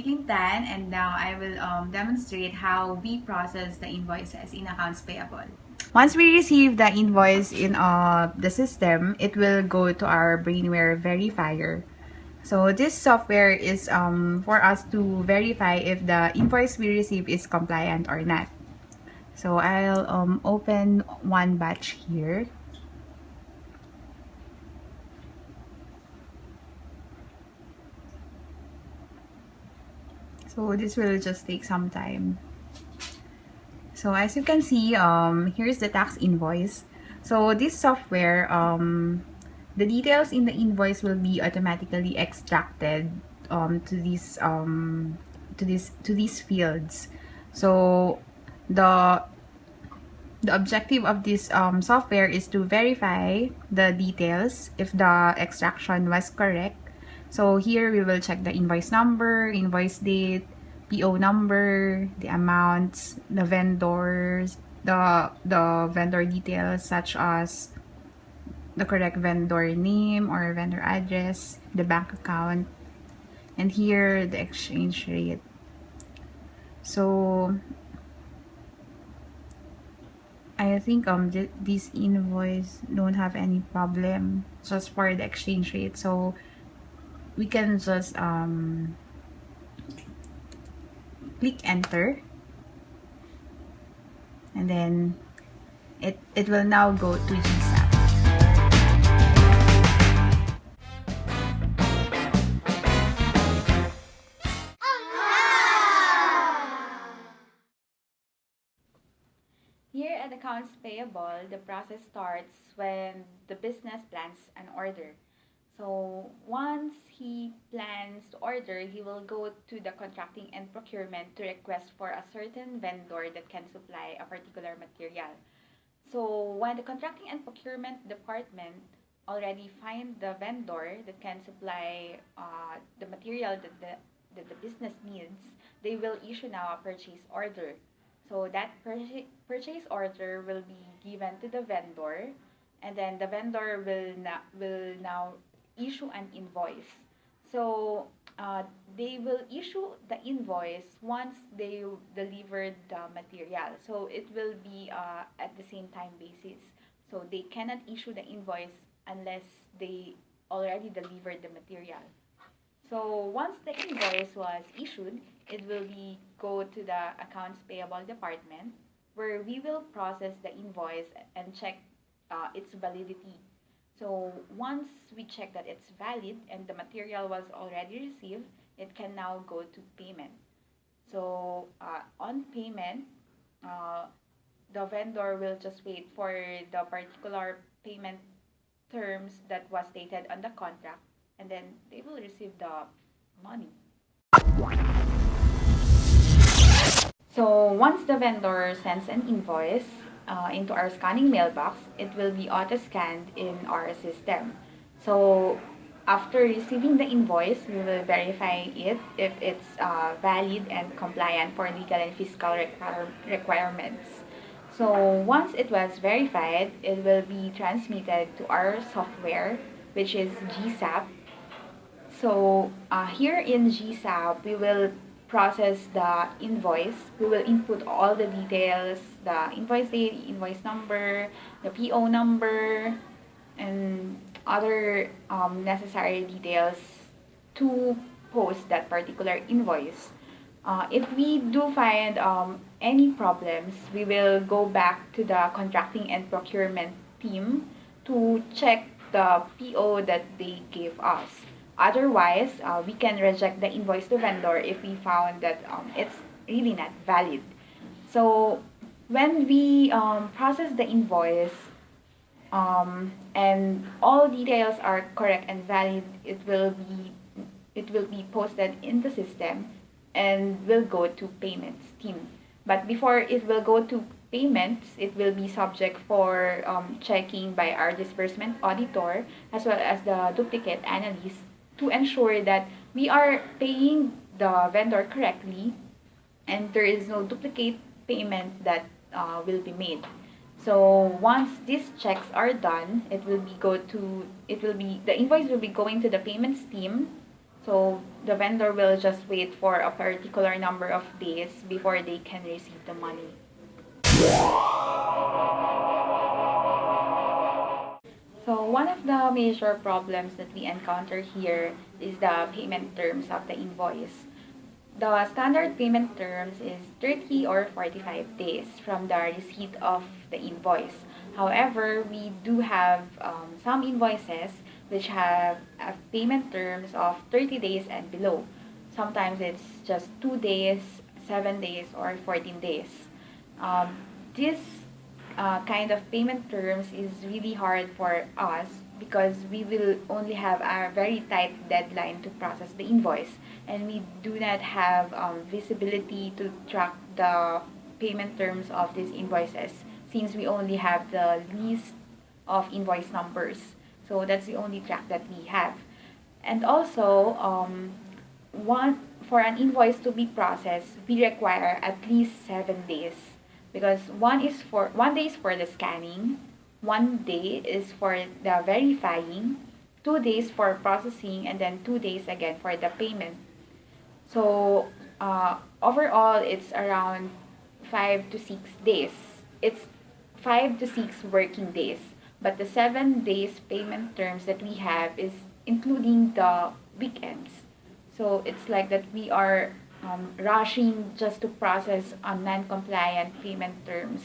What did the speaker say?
Team Tan, and now I will demonstrate how we process the invoices in accounts payable. Once we receive the invoice in the system, it will go to our Brainware verifier. So this software is for us to verify if the invoice we receive is compliant or not. So I'll open one batch here. So this will just take some time. So as you can see, here's the tax invoice. So this software, the details in the invoice will be automatically extracted to these fields. So the objective of this software is to verify the details if the extraction was correct. So here we will check the invoice number, invoice date, PO number, the amounts, the vendors, the vendor details such as the correct vendor name or vendor address, the bank account, and here the exchange rate. So I think this invoice don't have any problem just for the exchange rate, so we can just click enter, and then it will now go to GSAP. Here at Accounts Payable, the process starts when the business plans an order. So once he plans to order, he will go to the contracting and procurement to request for a certain vendor that can supply a particular material. So when the contracting and procurement department already find the vendor that can supply the material that the business needs, they will issue now a purchase order. So that purchase order will be given to the vendor, and then the vendor will now issue an invoice. So they will issue the invoice once they delivered the material. So it will be at the same time basis. So they cannot issue the invoice unless they already delivered the material. So once the invoice was issued, it will be go to the accounts payable department, where we will process the invoice and check its validity. So once we check that it's valid and the material was already received, it can now go to payment. So on payment, the vendor will just wait for the particular payment terms that was stated on the contract, and then they will receive the money. So once the vendor sends an invoice into our scanning mailbox, it will be auto-scanned in our system. So after receiving the invoice, we will verify it if it's valid and compliant for legal and fiscal requirements. So once it was verified, it will be transmitted to our software, which is GSAP. So here in GSAP, we will process the invoice. We will input all the details, the invoice date, invoice number, the PO number, and other necessary details to post that particular invoice. If we do find any problems, we will go back to the contracting and procurement team to check the PO that they gave us. Otherwise, we can reject the invoice to vendor if we found that it's really not valid. So when we process the invoice and all details are correct and valid, it will be posted in the system and will go to payments team. But before it will go to payments, it will be subject for checking by our disbursement auditor as well as the duplicate analyst to ensure that we are paying the vendor correctly and there is no duplicate payment that will be made. So once these checks are done, the invoice will be going to the payments team. So the vendor will just wait for a particular number of days before they can receive the money. So one of the major problems that we encounter here is the payment terms of the invoice. The standard payment terms is 30 or 45 days from the receipt of the invoice. However, we do have some invoices which have payment terms of 30 days and below. Sometimes it's just 2 days, 7 days, or 14 days. Um, this kind of payment terms is really hard for us because we will only have a very tight deadline to process the invoice, and we do not have visibility to track the payment terms of these invoices since we only have the list of invoice numbers. So that's the only track that we have. And also, one for an invoice to be processed, we require at least 7 days because 1 day is for the scanning, 1 day is for the verifying, 2 days for processing, and then 2 days again for the payment. So overall, it's around 5 to 6 days. It's 5 to 6 working days. But the 7 days payment terms that we have is including the weekends. So it's like that we are rushing just to process on non-compliant payment terms.